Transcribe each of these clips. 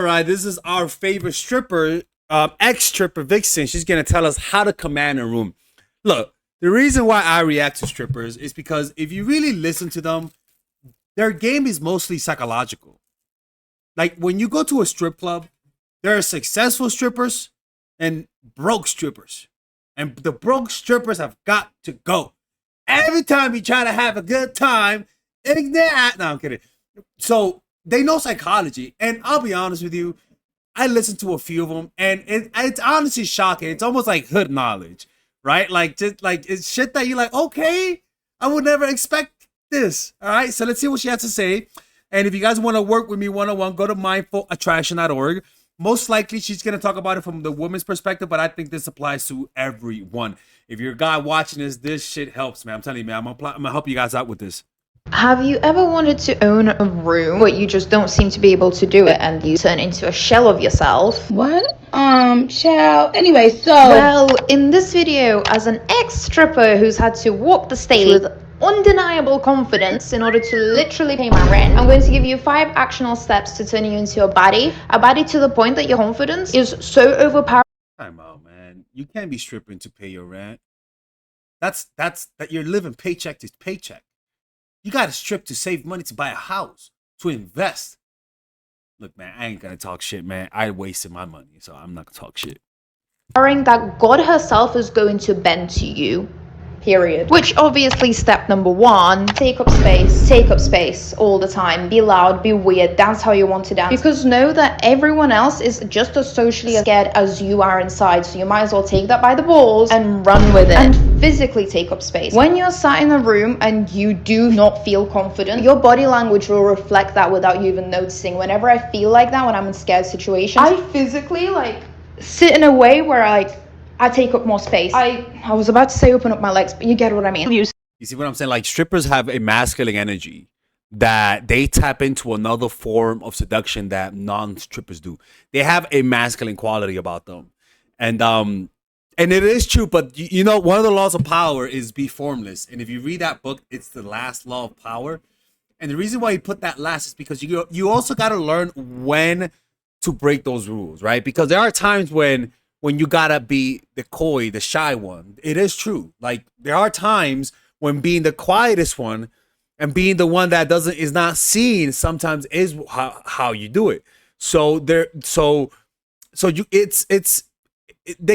All right, this is our favorite stripper, ex-stripper Vixen. She's gonna tell us how to command a room. Look, the reason why I react to strippers is because if you really listen to them, their game is mostly psychological. Like when you go to a strip club, there are successful strippers and broke strippers, and the broke strippers have got to go. Every time you try to have a good time, no, I'm kidding. So they know psychology, and I'll be honest with you, I listened to a few of them, and it's honestly shocking. It's almost like hood knowledge, right? Like just like it's shit that you're like, okay, I would never expect this. All right, so let's see what she has to say. And if you guys want to work with me one-on-one, go to mindfulattraction.org. Most likely, she's going to talk about it from the woman's perspective, but I think this applies to everyone. If you're a guy watching this shit helps, man. I'm telling you, man. I'm gonna help you guys out with this. Have you ever wanted to own a room, but you just don't seem to be able to do it and you turn into a shell of yourself? What? Shell. Anyway, so. Well, in this video, as an ex-stripper who's had to walk the stage with undeniable confidence in order to literally pay my rent, I'm going to give you 5 actionable steps to turn you into a baddie to the point that your confidence is so overpowering. Time out, man. You can't be stripping to pay your rent. That you're living paycheck to paycheck. You got to strip to save money to buy a house, to invest. Look, man, I ain't gonna talk shit, man. I wasted my money, so I'm not gonna talk shit. That God herself is going to bend to you. Period. Which obviously step number 1, take up space all the time. Be loud, be weird, dance how you want to dance. Because know that everyone else is just as socially scared as you are inside, so you might as well take that by the balls and run with it. And physically take up space. When you're sat in a room and you do not feel confident, your body language will reflect that without you even noticing. Whenever I feel like that, when I'm in scared situations, I physically sit in a way where I take up more space. I was about to say open up my legs, but you get what I mean. You see what I'm saying? Like strippers have a masculine energy that they tap into another form of seduction that non-strippers do. They have a masculine quality about them. And it is true, but you know, one of the laws of power is be formless. And if you read that book, it's the last law of power. And the reason why you put that last is because you also got to learn when to break those rules, right? Because there are times when you gotta be the coy, the shy one. It is true. Like there are times when being the quietest one and being the one that is not seen sometimes is how you do it. So they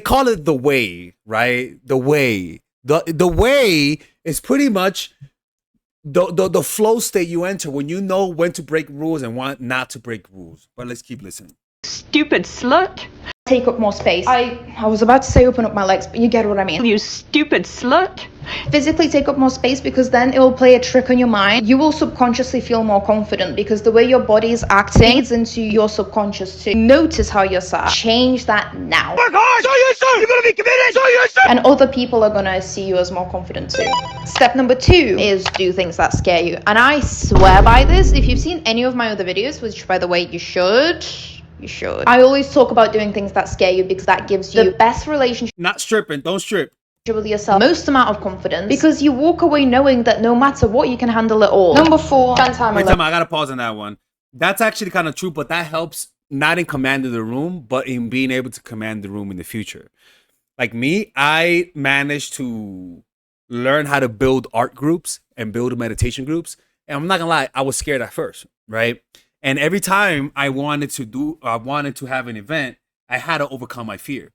call it the way, right? The way is pretty much the flow state you enter when you know when to break rules and when not to break rules. But let's keep listening. Stupid slut. Take up more space. I was about to say open up my legs, but you get what I mean. You stupid slut. Physically take up more space because then it will play a trick on your mind. You will subconsciously feel more confident because the way your body is acting feeds into your subconscious too. Notice how you're sat. Change that now. Work hard! So you sir! You're gonna be committed! So you sir! And other people are gonna see you as more confident too. Step number 2 is do things that scare you. And I swear by this, if you've seen any of my other videos, which by the way you should. I always talk about doing things that scare you because that gives you the best relationship. Not stripping, don't strip. With yourself, most amount of confidence, because you walk away knowing that no matter what, you can handle it all. Number 4, spend time alone. I gotta pause on that one. That's actually kind of true, but that helps not in commanding the room, but in being able to command the room in the future. Like me, I managed to learn how to build art groups and build meditation groups. And I'm not gonna lie, I was scared at first, right? And every time I wanted to have an event, I had to overcome my fear.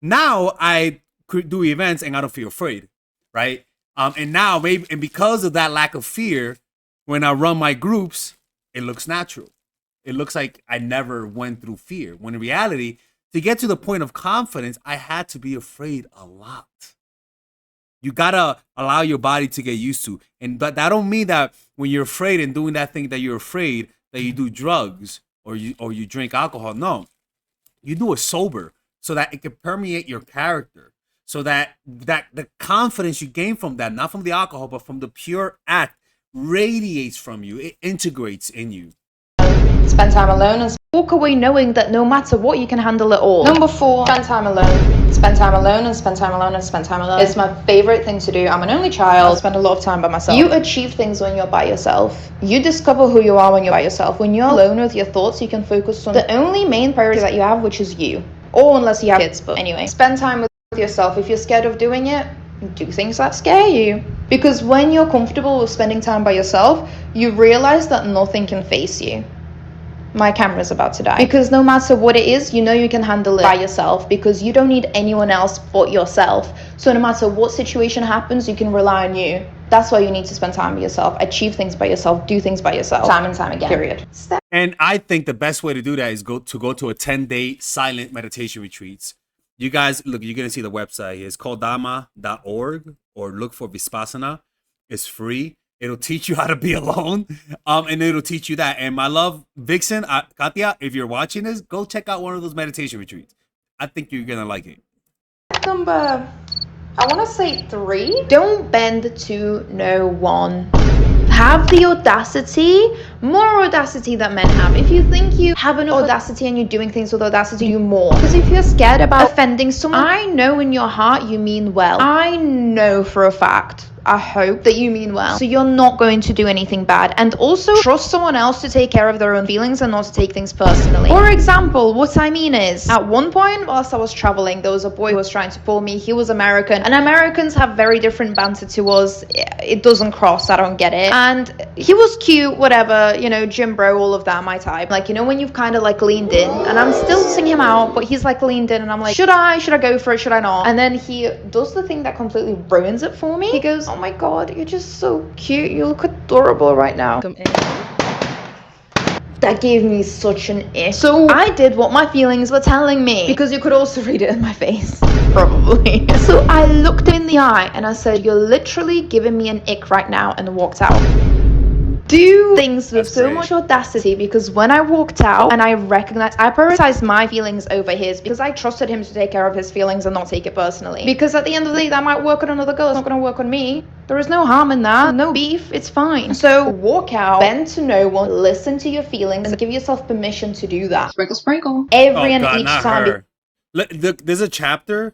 Now I could do events and I don't feel afraid, right? And now because of that lack of fear, when I run my groups, it looks natural. It looks like I never went through fear. When in reality, to get to the point of confidence, I had to be afraid a lot. You gotta allow your body to get used to, but that don't mean that when you're afraid and doing that thing that you're afraid, that you do drugs or you drink alcohol. No, you do it sober so that it can permeate your character, so that the confidence you gain from that, not from the alcohol, but from the pure act, radiates from you. It integrates in you. spend time alone and walk away knowing that no matter what, you can handle it all. Number 4, spend time alone. Spend time alone and spend time alone and spend time alone. It's my favorite thing to do. I'm an only child. I spend a lot of time by myself. You achieve things when you're by yourself. You discover who you are when you're by yourself. When you're alone with your thoughts, you can focus on the only main priority that you have, which is you. Or unless you have kids, but anyway. Spend time with yourself. If you're scared of doing it, do things that scare you. Because when you're comfortable with spending time by yourself, you realize that nothing can face you. My camera's about to die. Because no matter what it is, you know you can handle it by yourself, because you don't need anyone else but yourself. So no matter what situation happens, you can rely on you. That's why you need to spend time with yourself, achieve things by yourself, do things by yourself, time and time again, period. And I think the best way to do that is go to a 10-day silent meditation retreats. You guys, look, you're going to see the website. It's called dharma.org, or look for Vipassana. It's free. It'll teach you how to be alone, and it'll teach you that. And my love, Vixen, Katya, if you're watching this, go check out one of those meditation retreats. I think you're going to like it. Number, I want to say 3. Don't bend to no one. Have the audacity, more audacity that men have. If you think you have an audacity and you're doing things with audacity, do more. Because if you're scared about offending someone, I know in your heart you mean well. I know for a fact, I hope that you mean well. So you're not going to do anything bad. And also trust someone else to take care of their own feelings and not to take things personally. For example, what I mean is, at one point whilst I was traveling, there was a boy who was trying to pull me. He was American, and Americans have very different banter to us. It doesn't cross, I don't get it. And he was cute, whatever, you know, gym bro, all of that, my type. Like, you know, when you've kind of like leaned in, and I'm still singing him out, but he's like leaned in, and I'm like, should I go for it, should I not? And then he does the thing that completely ruins it for me. He goes, oh my god, you're just so cute, you look adorable right now. That gave me such an ick. So I did what my feelings were telling me, because you could also read it in my face, probably. So I looked him in the eye and I said, you're literally giving me an ick right now, and walked out. Do things with so much audacity, because when I walked out and I prioritized my feelings over his, because I trusted him to take care of his feelings and not take it personally. Because at the end of the day, that might work on another girl, it's not going to work on me. There is no harm in that, no beef, it's fine. So walk out, bend to no one, listen to your feelings, and give yourself permission to do that. Sprinkle, sprinkle. Every and each time. There's a chapter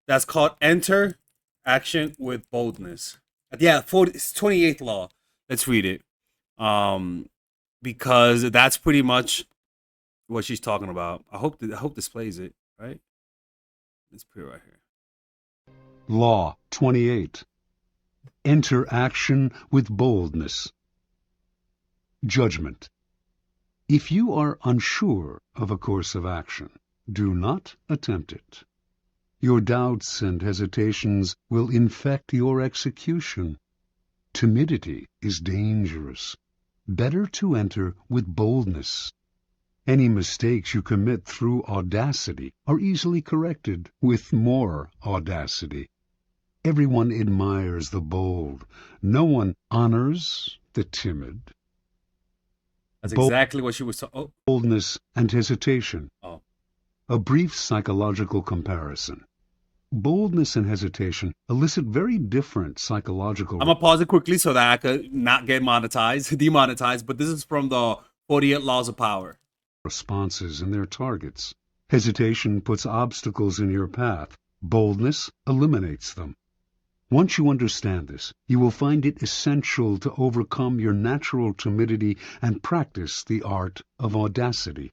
that's called Enter Action with Boldness. Yeah, it's 28th law. Let's read it. Because that's pretty much what she's talking about. I hope this plays it, right? Let's put it right here. Law 28. Enter action with boldness. Judgment. If you are unsure of a course of action, do not attempt it. Your doubts and hesitations will infect your execution. Timidity is dangerous. Better to enter with boldness. Any mistakes you commit through audacity are easily corrected with more audacity. Everyone admires the bold. No one honors the timid. That's exactly what she was talking. Oh. Boldness and hesitation. Oh. A brief psychological comparison. Boldness and hesitation elicit very different psychological... I'm going to pause it quickly so that I could not get demonetized, but this is from the 48 Laws of Power. ...responses and their targets. Hesitation puts obstacles in your path. Boldness eliminates them. Once you understand this, you will find it essential to overcome your natural timidity and practice the art of audacity.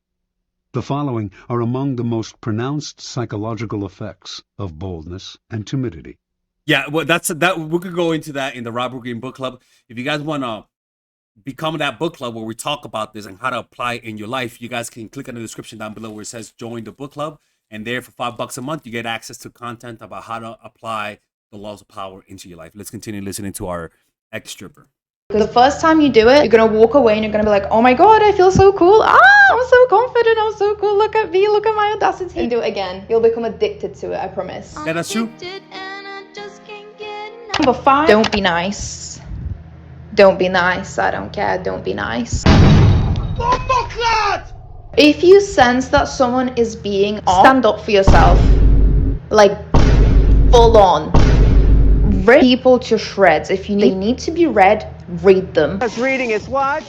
The following are among the most pronounced psychological effects of boldness and timidity. Yeah, well, we could go into that in the Robert Greene Book Club. If you guys want to become that book club where we talk about this and how to apply it in your life, you guys can click on the description down below where it says join the book club. And there for $5 a month, you get access to content about how to apply the laws of power into your life. Let's continue listening to our ex-stripper. The first time you do it, you're going to walk away and you're going to be like, oh my god, I feel so cool. I'm so confident. I'm so cool. Look at me. Look at my audacity. And do it again. You'll become addicted to it, I promise. Yeah, that's true. Number 5, don't be nice. Don't be nice. I don't care. Don't be nice. If you sense that someone is being off, stand up for yourself. Like, full on. Rip people to shreds. If they need to be read, read them. Reading is what?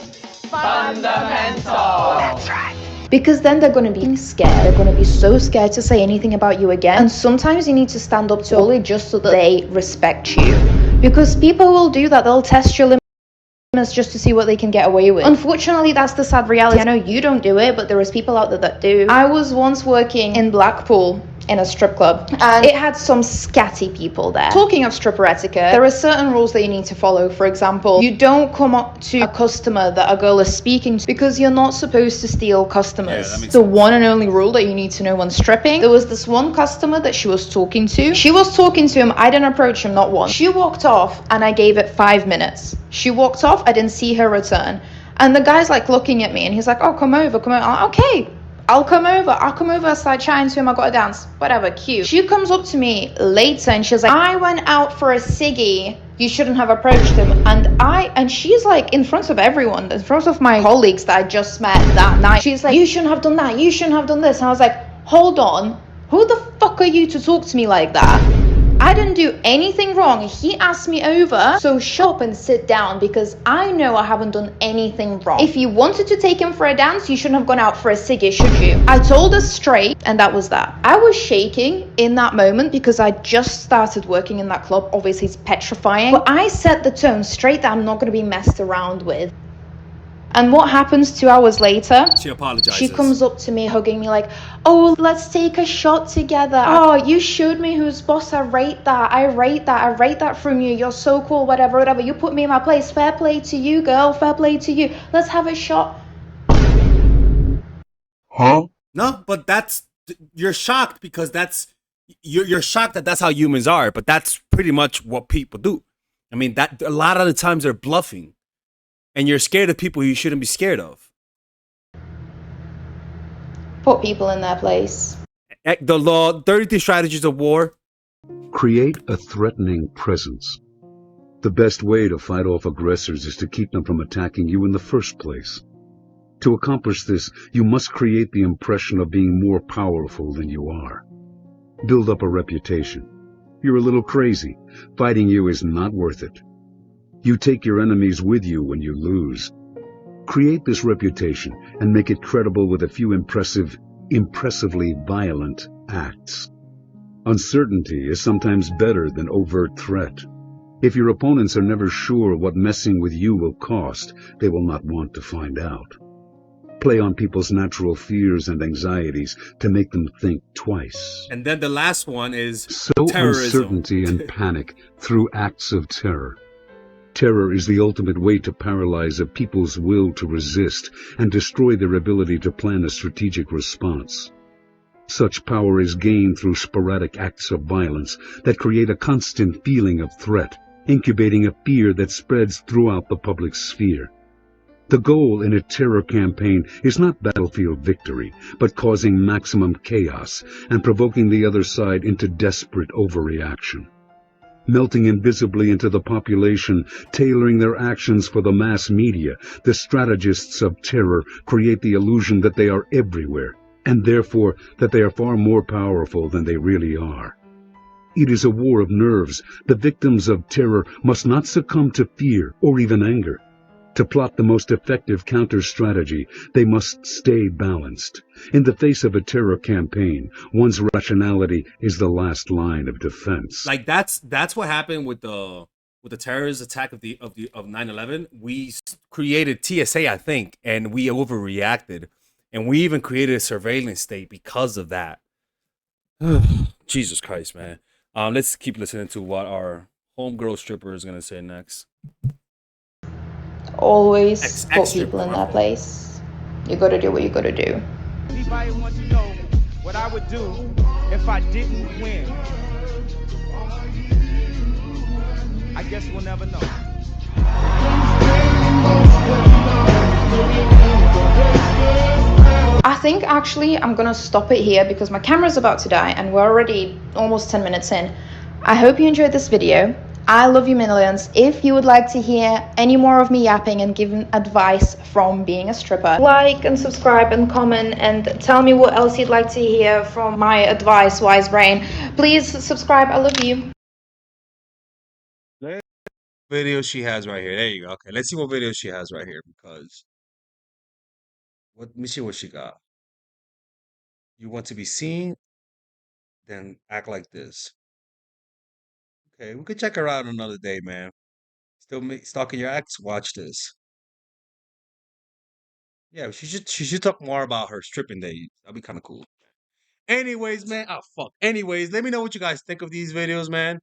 Because then they're going to be scared. They're going to be so scared to say anything about you again. And sometimes you need to stand up to Ollie just so that they respect you. Because people will do that. They'll test your limits just to see what they can get away with. Unfortunately, that's the sad reality. I know you don't do it, but there is people out there that do. I was once working in Blackpool in a strip club, and it had some scatty people there. Talking of stripper etiquette, there are certain rules that you need to follow. For example, you don't come up to a customer that a girl is speaking to, because you're not supposed to steal customers. Yeah, that makes the sense. one and only rule that you need to know when stripping. There was this one customer that she was talking to. She was talking to him. I didn't approach him, not once. She walked off and I gave it 5 minutes. She walked off, I didn't see her return. And the guy's like looking at me and he's like, oh, come over. I'm like, okay, I'll come over. I start chatting to him. I gotta dance. Whatever, cute. She comes up to me later and she's like, I went out for a ciggy. You shouldn't have approached him. And she's like in front of everyone, in front of my colleagues that I just met that night. She's like, you shouldn't have done that. You shouldn't have done this. And I was like, hold on. Who the fuck are you to talk to me like that? I didn't do anything wrong. He asked me over, so shut up and sit down, because I know I haven't done anything wrong. If you wanted to take him for a dance, you shouldn't have gone out for a ciggy, should you? I told her straight, and that was that. I was shaking in that moment because I just started working in that club. Obviously, it's petrifying. But I set the tone straight that I'm not going to be messed around with. And what happens 2 hours later? She apologizes. She comes up to me, hugging me like, oh, let's take a shot together. Oh, you showed me who's boss. I rate that. I rate that from you. You're so cool, whatever. You put me in my place. Fair play to you, girl. Fair play to you. Let's have a shot. Huh? No, but you're shocked because you're shocked that that's how humans are, but that's pretty much what people do. I mean, that a lot of the times they're bluffing. And you're scared of people you shouldn't be scared of. Put people in their place. The law, 33 strategies of war. Create a threatening presence. The best way to fight off aggressors is to keep them from attacking you in the first place. To accomplish this, you must create the impression of being more powerful than you are. Build up a reputation. You're a little crazy. Fighting you is not worth it. You take your enemies with you when you lose. Create this reputation and make it credible with a few impressively violent acts. Uncertainty is sometimes better than overt threat. If your opponents are never sure what messing with you will cost, they will not want to find out. Play on people's natural fears and anxieties to make them think twice. And then the last one is Sow terrorism. uncertainty and panic through acts of terror. Terror is the ultimate way to paralyze a people's will to resist and destroy their ability to plan a strategic response. Such power is gained through sporadic acts of violence that create a constant feeling of threat, incubating a fear that spreads throughout the public sphere. The goal in a terror campaign is not battlefield victory, but causing maximum chaos and provoking the other side into desperate overreaction. Melting invisibly into the population, tailoring their actions for the mass media, the strategists of terror create the illusion that they are everywhere, and therefore that they are far more powerful than they really are. It is a war of nerves. The victims of terror must not succumb to fear or even anger. To plot the most effective counter-strategy, they must stay balanced. In the face of a terror campaign, one's rationality is the last line of defense. Like that's what happened with the terrorist attack of 9/11. We created TSA, I think, and we overreacted, and we even created a surveillance state because of that. Jesus Christ, man. Let's keep listening to what our homegirl stripper is gonna say next. Always put people in their place. You gotta do what you gotta do. Anybody want to know what I would do if I didn't win? I guess we'll never know. I think actually I'm gonna stop it here because my camera's about to die and we're already almost 10 minutes in. I hope you enjoyed this video. I love you millions. If you would like to hear any more of me yapping and giving advice from being a stripper, like and subscribe and comment and tell me what else you'd like to hear from my advice wise brain. Please subscribe. I love you. Video she has right here. There you go. Okay, let's see what video she has right here because Let me see what she got. You want to be seen? Then act like this. Okay, we could check her out another day, man. Still stalking your ex? Watch this. Yeah, she should talk more about her stripping days. That'd be kind of cool. Anyways, man. Oh fuck. Anyways, let me know what you guys think of these videos, man.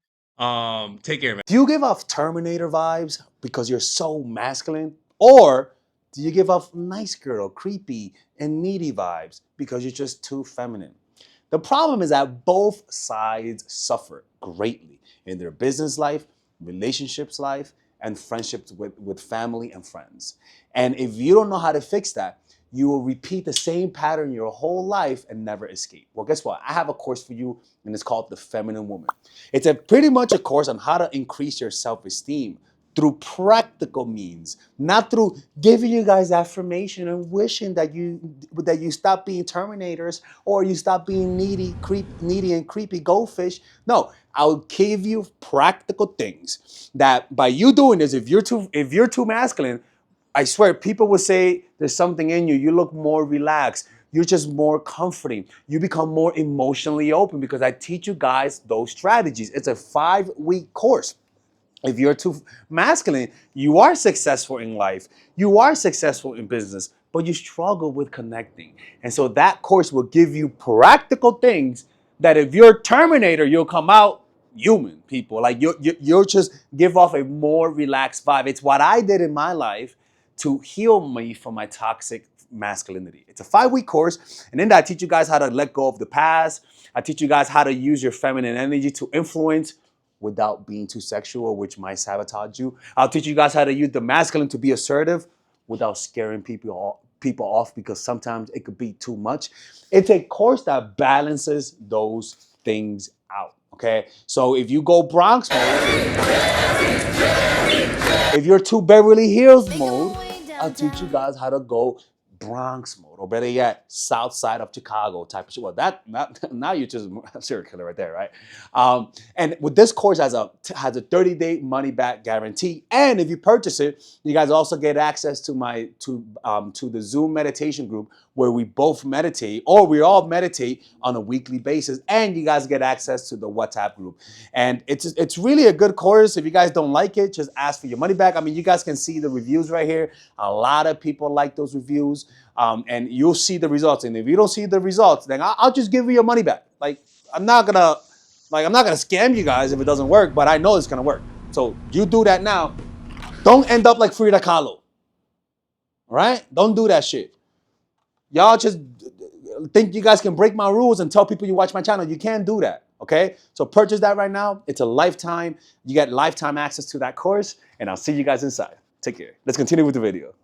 Take care, man. Do you give off Terminator vibes because you're so masculine? Or do you give off nice girl, creepy, and needy vibes because you're just too feminine? The problem is that both sides suffer greatly in their business life, relationships life, and friendships with family and friends. And if you don't know how to fix that, you will repeat the same pattern your whole life and never escape. Well, guess what? I have a course for you, and it's called The Feminine Woman. It's pretty much a course on how to increase your self-esteem through practical means, not through giving you guys affirmation and wishing that you stop being Terminators or you stop being needy and creepy goldfish. No, I'll give you practical things that by you doing this, if you're too masculine, I swear people will say there's something in you. You look more relaxed. You're just more comforting. You become more emotionally open because I teach you guys those strategies. It's a 5-week course. If you're too masculine, you are successful in life, you are successful in business, but you struggle with connecting. And so that course will give you practical things that if you're Terminator, you'll come out human, people. Like you'll just give off a more relaxed vibe. It's what I did in my life to heal me from my toxic masculinity. It's a 5-week course, and in that I teach you guys how to let go of the past. I teach you guys how to use your feminine energy to influence without being too sexual, which might sabotage you. I'll teach you guys how to use the masculine to be assertive without scaring people off because sometimes it could be too much. It's a course that balances those things out. Okay, so if you go Bronx mode, if you're too Beverly Hills mode, I'll teach you guys how to go Bronx mode, or better yet, South Side of Chicago type of shit. Well, now you're just a serial killer right there, right? And with this course has a 30-day money back guarantee, and if you purchase it, you guys also get access to the Zoom meditation group where we both meditate, or we all meditate on a weekly basis, and you guys get access to the WhatsApp group. And it's really a good course. If you guys don't like it, just ask for your money back. I mean, you guys can see the reviews right here. A lot of people like those reviews. And you'll see the results. And if you don't see the results, then I'll just give you your money back. Like I'm not gonna scam you guys if it doesn't work, but I know it's gonna work. So you do that now. Don't end up like Frida Kahlo. All right? Don't do that shit. Y'all just think you guys can break my rules and tell people you watch my channel. You can't do that. Okay? So purchase that right now. It's a lifetime. You get lifetime access to that course, and I'll see you guys inside. Take care. Let's continue with the video.